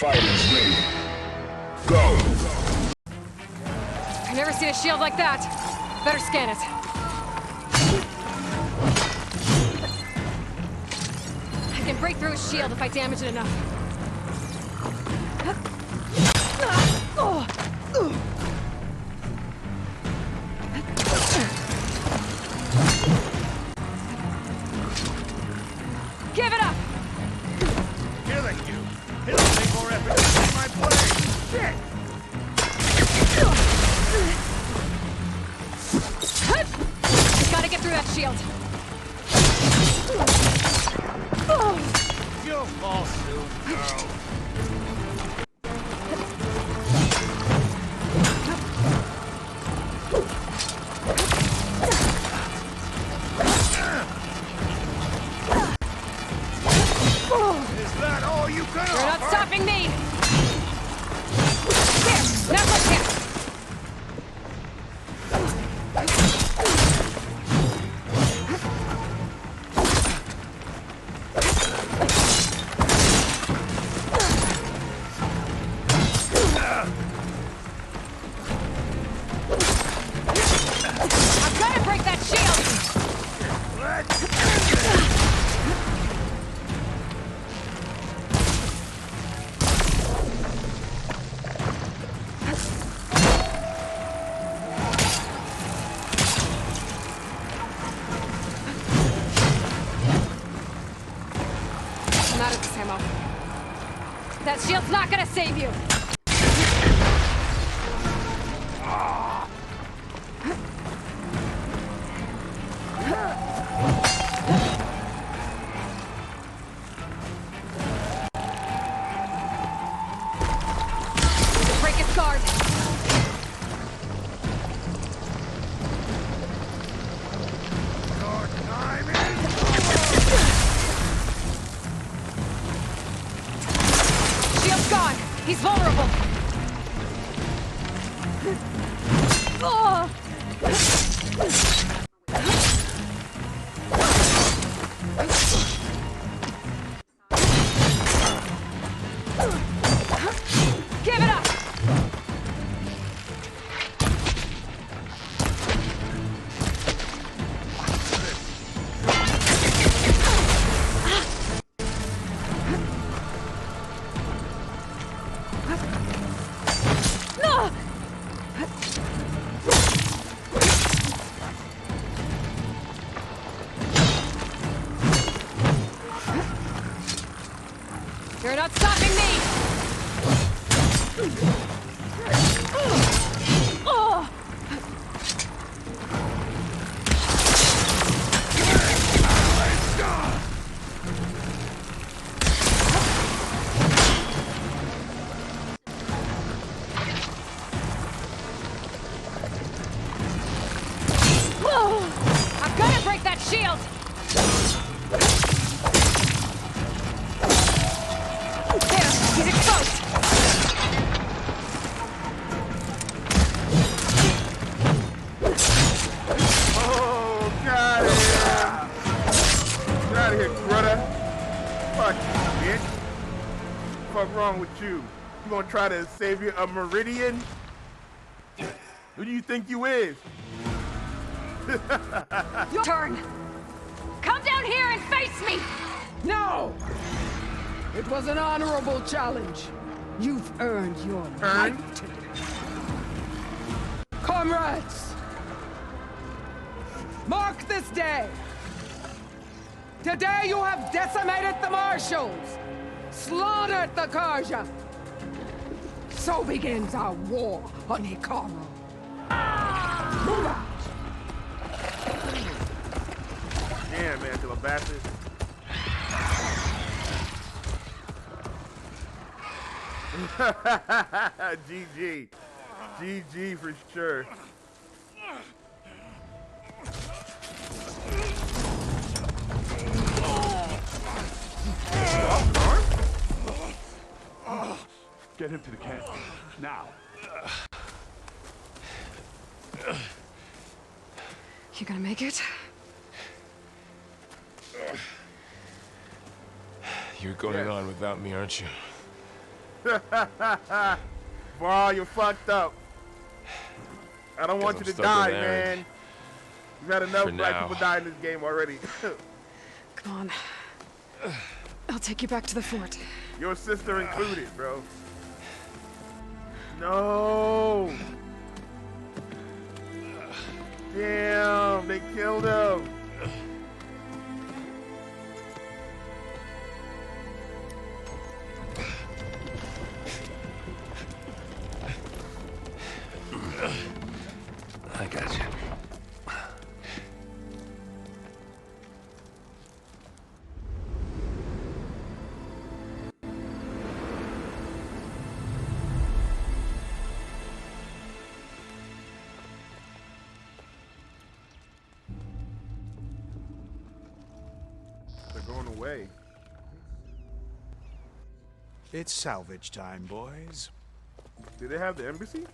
Fighters ready. Go! I've never seen a shield like that. Better scan it. I can break through his shield if I damage it enough. Give it up! Killing you! It'll take more effort to see my blade! Shit! Gotta get through that shield. You'll fall soon, girl. Is that all you can offer? You're not stopping me! Here! Now let's hit! I've got to break that shield! I'm out of this ammo. That shield's not gonna save you! Break its guard! Your time is Shield's gone! He's vulnerable! Oh. Give it up! No! You're not stopping me! Oh! Whoa! I've got to break that shield! There! He's exposed! Oh, got him! Get out of here, brother! Fuck you, bitch! What's wrong with you? You gonna try to save you a Meridian? Who do you think you is? Your turn! Come down here and face me! No! It was an honorable challenge. You've earned your right to it. Comrades! Mark this day! Today you have decimated the Marshals! Slaughtered the Karja! So begins our war on Hikaru. Move out! Damn, man, little bastard. GG. GG for sure. Get him to the camp. Now. You gonna make it? You're going on without me, aren't you? Bro, you're fucked up. I don't want you to die, man. You've had enough black people die in this game already. Come on. I'll take you back to the fort. Your sister included, bro. No. Damn, they killed him. I got you. They're going away. It's salvage time, boys. Do they have the embassy?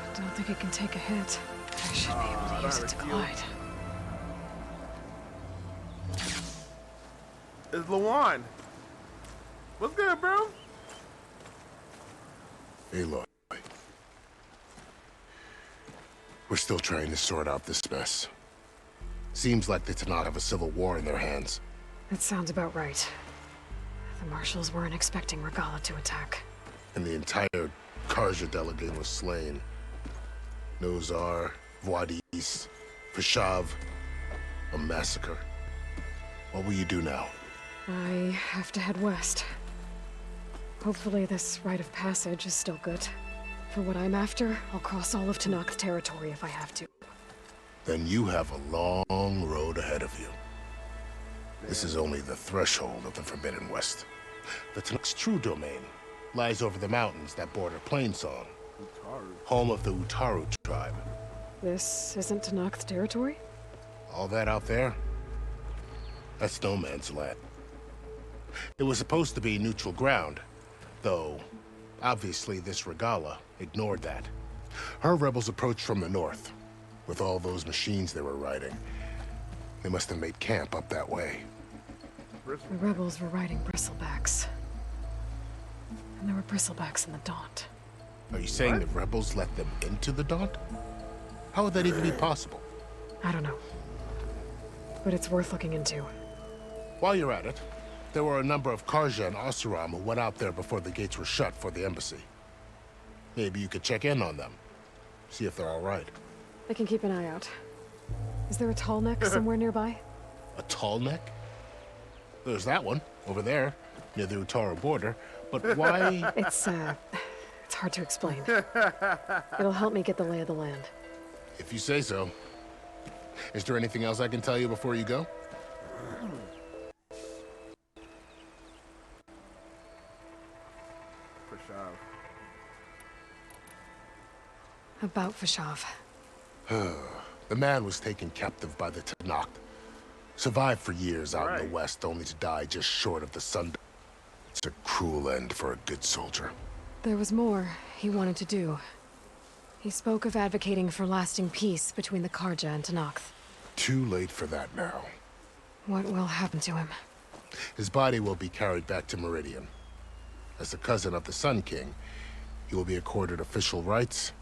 I don't think it can take a hit. I should be able to use it to glide. It's Lawan. What's good, bro? Aloy. We're still trying to sort out this mess. Seems like they do not have a civil war in their hands. That sounds about right. The marshals weren't expecting Regala to attack. And the entire Karja delegate was slain. Nozar, Voidis, Fashav, a massacre. What will you do now? I have to head west. Hopefully this rite of passage is still good. For what I'm after, I'll cross all of Tenakth territory if I have to. Then you have a long road ahead of you. This is only the threshold of the Forbidden West. The Tenakth's true domain lies over the mountains that border Plainsong, home of the Utaru tribe. This isn't Tenakth territory? All that out there? That's no man's land. It was supposed to be neutral ground, though obviously this Regala ignored that. Her rebels approached from the north, with all those machines they were riding. They must have made camp up that way. The rebels were riding bristlebacks. And there were bristlebacks in the Daunt. Are you saying the rebels let them into the Daunt? How would that even be possible? I don't know. But it's worth looking into. While you're at it, there were a number of Karja and Oseram who went out there before the gates were shut for the embassy. Maybe you could check in on them. See if they're all right. I can keep an eye out. Is there a tall neck somewhere nearby? A tall neck? There's that one, over there, near the Utaru border. But why? It's hard to explain. It'll help me get the lay of the land. If you say so. Is there anything else I can tell you before you go? About Fashav. The man was taken captive by the Tenakth. Survived for years out in the west, only to die just short of the sun. It's a cruel end for a good soldier. There was more he wanted to do. He spoke of advocating for lasting peace between the Karja and Tenakth. Too late for that now. What will happen to him? His body will be carried back to Meridian. As the cousin of the Sun King, he will be accorded official rights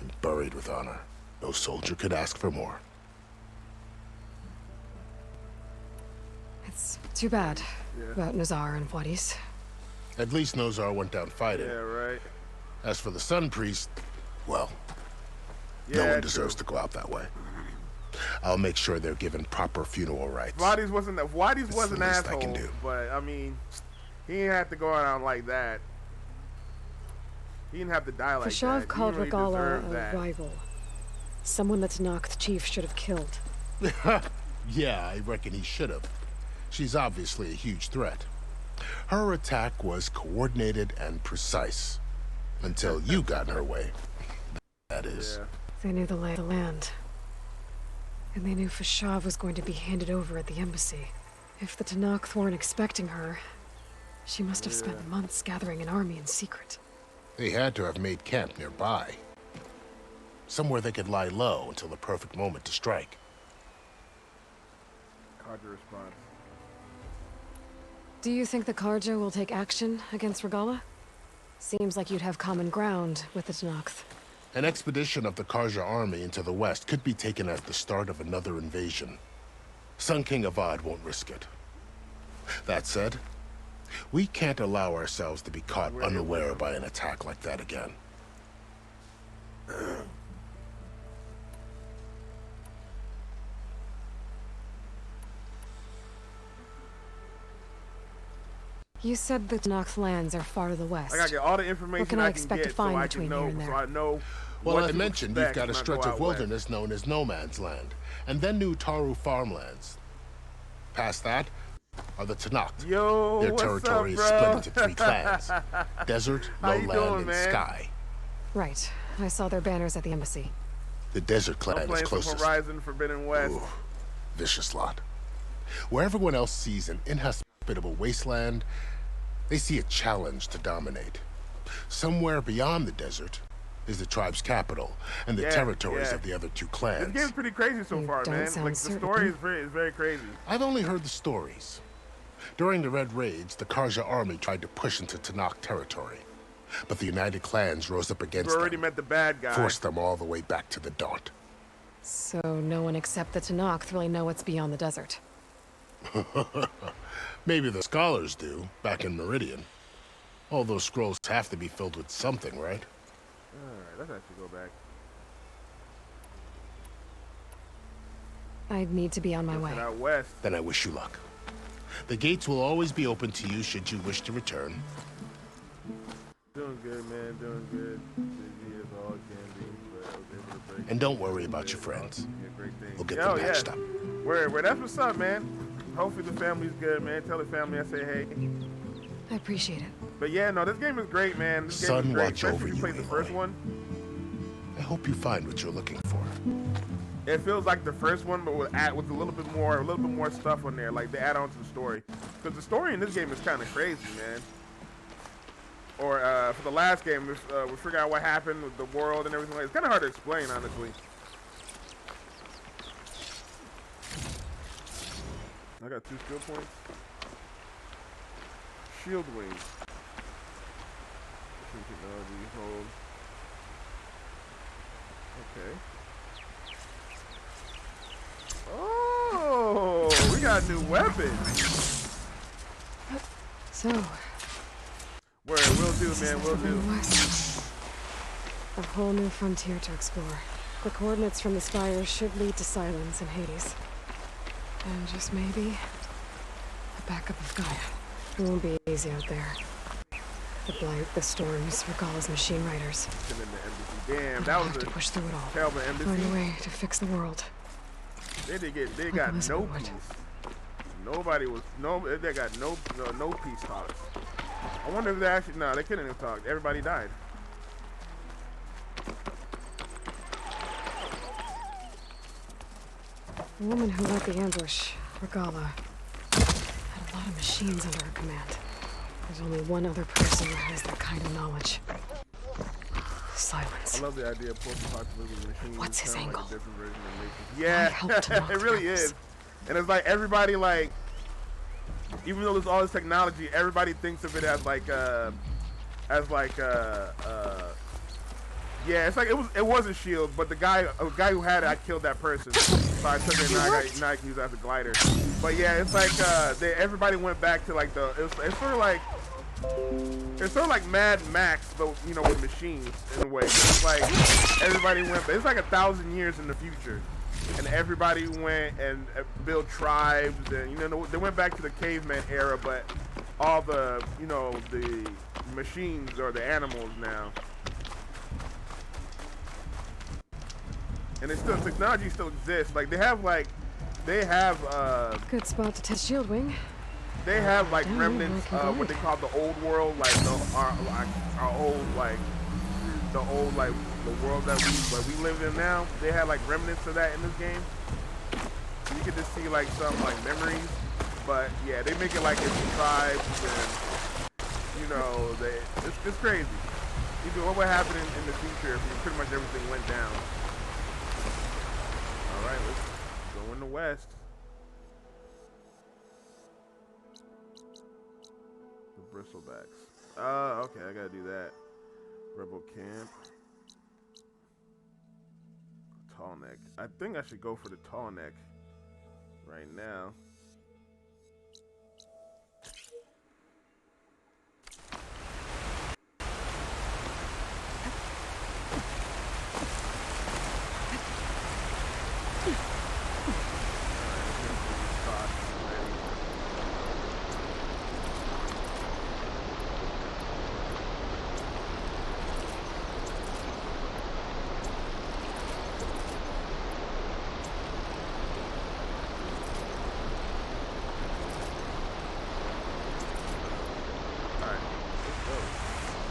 and buried with honor. No soldier could ask for more. It's too bad about Nozar and Voidis. At least Nozar went down fighting. Yeah, right. As for the Sun Priest, well, no one deserves to go out that way. I'll make sure they're given proper funeral rites. Voidis wasn't an asshole, I can do. But I mean, he didn't have to go out like that. He didn't have to die like that. Fashav called really Regala a rival. Someone that Tenakth chief should have killed. Yeah, I reckon he should have. She's obviously a huge threat. Her attack was coordinated and precise. Until you got in her way. That is. Yeah. They knew the lay of the land. And they knew Fashav was going to be handed over at the embassy. If the Tenakth weren't expecting her, she must have spent months gathering an army in secret. They had to have made camp nearby. Somewhere they could lie low until the perfect moment to strike. Carja response. Do you think the Carja will take action against Regala? Seems like you'd have common ground with the Tenakth. An expedition of the Carja army into the west could be taken as the start of another invasion. Sun King Avad won't risk it. That said, we can't allow ourselves to be caught unaware by an attack like that again. You said the Tenakth lands are far to the west. I gotta get all the information What can I expect to get find so I between can know, here and there? so I know. Well, what I to mentioned expect you've got a when I stretch go of out wilderness known as No Man's Land, and then new Taru farmlands. Past that are the Tenakth. Yo, Their what's territory up, is split bro? into 3 clans: Desert, How you Lowland, doing, and man? Sky. Right. I saw their banners at the embassy. The Desert I'm clan is playing some closest. Horizon Forbidden West. Ooh, vicious lot. Where everyone else sees an inhospitable wasteland, they see a challenge to dominate. Somewhere beyond the desert is the tribe's capital and the territories of the other 2 clans. This game's pretty crazy so You far, don't man. sound Like the certain. story is very crazy. I've only heard the stories. During the Red Raids, the Carja army tried to push into Tenakth territory, but the United Clans rose up against You already them, met the bad guy. forced them all the way back to the Daunt. So no one except the Tenakth really know what's beyond the desert. Maybe the scholars do, back in Meridian. All those scrolls have to be filled with something, right? Alright, let's actually go back. I'd need to be on my way. Head out west. Then I wish you luck. The gates will always be open to you should you wish to return. Doing good, man. Doing good. Busy as all can be, but I was able to break. And don't worry about your friends. Great thing. We'll get them patched up. Word. That's what's up, man. Hopefully the family's good, man. Tell the family I say hey. I appreciate it. But yeah, no, this game is great, man. This game Sun is great, watch over especially if you you, played the first Aloy. one. I hope you find what you're looking for. It feels like the first one, but with a little bit more stuff on there, like they add on to the story. Because the story in this game is kind of crazy, man. Or for the last game, we figure out what happened with the world and everything. It's kind of hard to explain, honestly. I got 2 skill points. Shield wings. Technology hold. Okay. Oh, we got a new weapon. So, Word, will do, man, will do. west. A whole new frontier to explore. The coordinates from the spire should lead to Silence and Hades. And just maybe, a backup of Gaia. It won't be easy out there. The blight, the storms, Regala's machine riders. Sitting in the embassy. Damn, I'll that have was to a push through it all. terrible Find a embassy. way to fix the world. They got Elizabeth no would. peace. They got no peace talks. I wonder if they actually, no, they couldn't even talk. Everybody died. The woman who led the ambush, Regala, had a lot of machines under her command. There's only one other person who has that kind of knowledge. Silence. I love the idea of post-apocalyptic machines. What's his sound like a angle? different version of Matrix. Why Yeah, help to knock it really traps? is. And it's like everybody, like, even though there's all this technology, everybody thinks of it as like, yeah, it's like it was a shield, but a guy who had it, I killed that person, so I took it and now I can use it as a glider. But yeah, it's like everybody went back to like it's sort of like Mad Max, but you know, with machines in a way. It's like everybody went, it's like 1,000 years in the future, and everybody went and built tribes, and you know, they went back to the caveman era, but all the, you know, the machines are the animals now. And it's still, technology still exists. Like they have Good spot to test shield wing. they have like Damn, remnants I can of what they call the old world, like our old, like the old, like the world that we live in now. They had like remnants of that in this game. So you get to see like some like memories, but yeah, they make it like it's tribes and you know it's crazy. Even what would happen in the future if pretty much everything went down. All right, let's go in the west. The bristlebacks. Okay, I gotta do that. Rebel camp. Tall neck. I think I should go for the tall neck right now.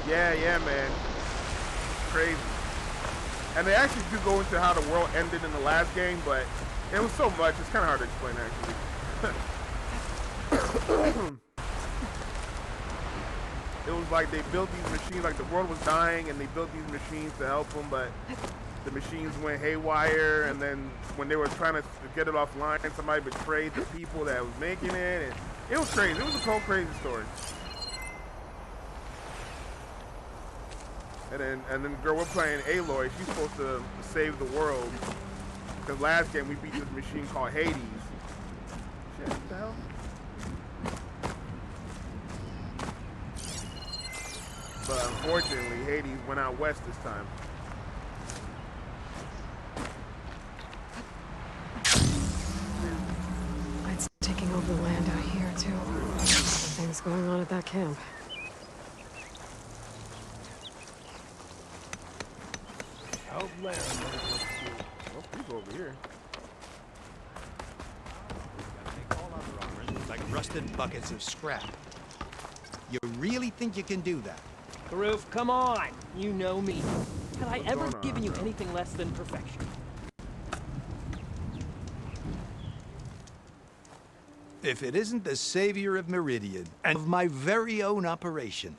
Yeah, man. Crazy. And they actually do go into how the world ended in the last game, but it was so much, it's kind of hard to explain, actually. It was like they built these machines, like the world was dying, and they built these machines to help them, but the machines went haywire, and then when they were trying to get it offline, somebody betrayed the people that was making it, and it was crazy. It was a whole crazy story. And then girl, we're playing Aloy. She's supposed to save the world. Because last game we beat this machine called Hades. Shit, what the hell? But unfortunately, Hades went out west this time. It's taking over the land out here too. Things going on at that camp. Oh, people over here. Make all other armor look like rusted buckets of scrap. You really think you can do that? Karoof, come on! You know me. Have I ever given you anything less than perfection? If it isn't the savior of Meridian and of my very own operation.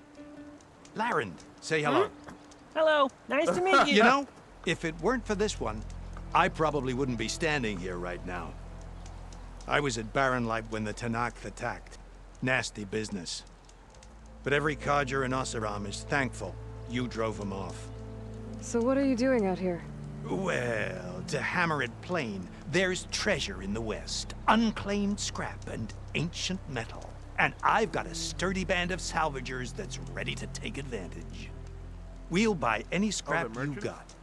Larend, say hello. Hello, nice to meet you. You know, if it weren't for this one, I probably wouldn't be standing here right now. I was at Barren Light when the Tanakh attacked. Nasty business. But every Codger in Oseram is thankful you drove them off. So what are you doing out here? Well, to hammer it plain, there's treasure in the west. Unclaimed scrap and ancient metal. And I've got a sturdy band of salvagers that's ready to take advantage. We'll buy any scrap you got.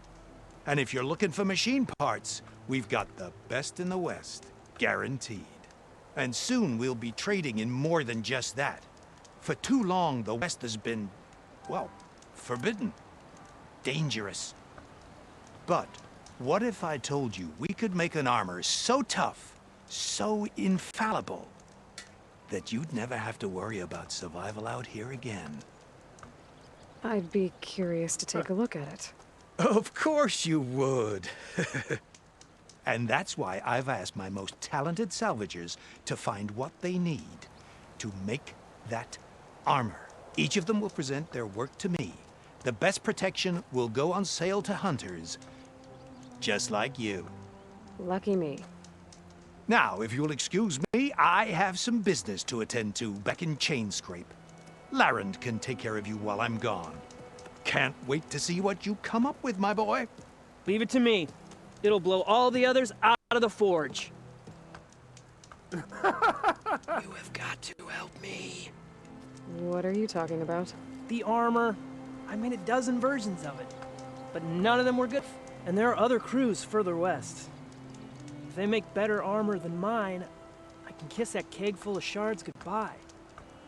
And if you're looking for machine parts, we've got the best in the west, guaranteed. And soon we'll be trading in more than just that. For too long, the west has been, well, forbidden. Dangerous. But what if I told you we could make an armor so tough, so infallible, that you'd never have to worry about survival out here again? I'd be curious to take a look at it. Of course you would. And that's why I've asked my most talented salvagers to find what they need to make that armor. Each of them will present their work to me. The best protection will go on sale to hunters, just like you. Lucky me. Now, if you'll excuse me, I have some business to attend to back in Chainscrape. Larend can take care of you while I'm gone. Can't wait to see what you come up with, my boy. Leave it to me. It'll blow all the others out of the forge. You have got to help me. What are you talking about? The armor. I made a dozen versions of it, but none of them were good. And there are other crews further west. If they make better armor than mine, I can kiss that keg full of shards goodbye.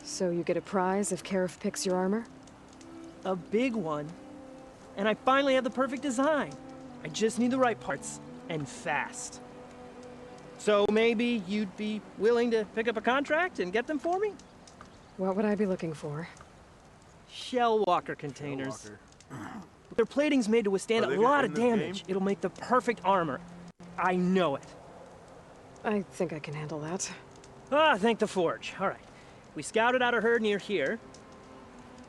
So you get a prize if Karif picks your armor? A big one. And I finally have the perfect design. I just need the right parts, and fast. So maybe you'd be willing to pick up a contract and get them for me? What would I be looking for? Shell walker containers. Their plating's made to withstand a lot of damage. It'll make the perfect armor. I know it. I think I can handle that. Ah, thank the Forge. All right. We scouted out a herd near here.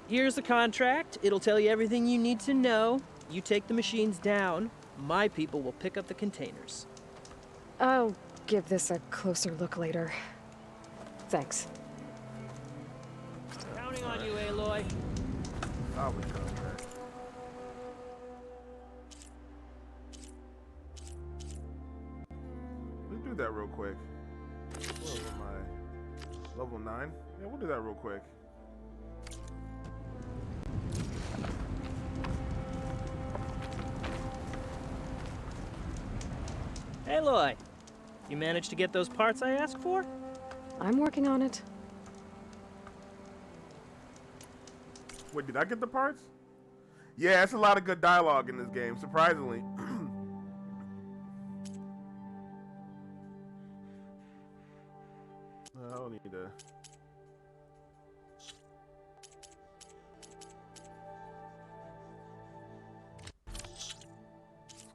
Here's the contract. It'll tell you everything you need to know. You take the machines down. My people will pick up the containers. I'll give this a closer look later. Thanks. Counting on you, Aloy. Salvage contract. Let's do that real quick. What am I? Level 9? Yeah, we'll do that real quick. Aloy, you managed to get those parts I asked for? I'm working on it. Wait, did I get the parts? Yeah, it's a lot of good dialogue in this game, surprisingly. I don't need to.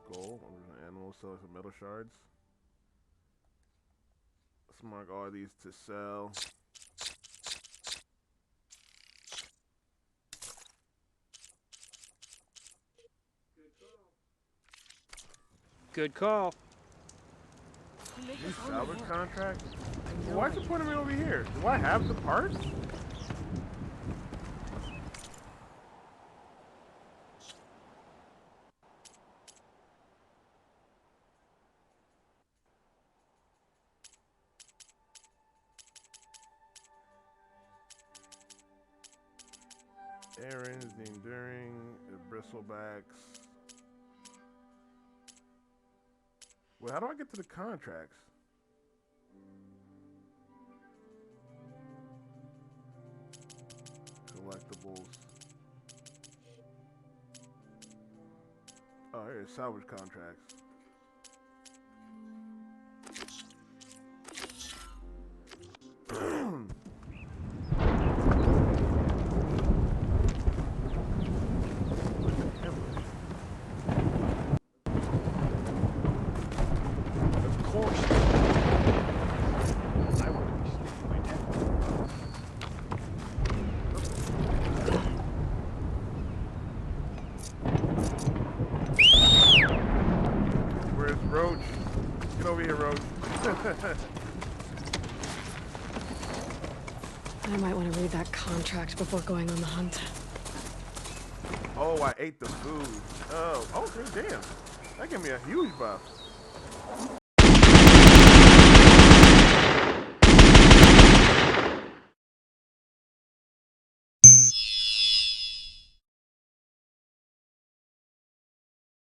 Skull, animal, selling some metal shards. Let's mark all these to sell. Good call. New salvage contract? Why'd you put me over here? Do I have the parts? Aaron's, the Enduring, the Bristlebacks. Well, how do I get to the contracts? Collectibles. Oh, here's salvage contracts. Roach. Get over here, Roach. I might want to read that contract before going on the hunt. Oh, I ate the food. Oh, okay, damn. That gave me a huge buff.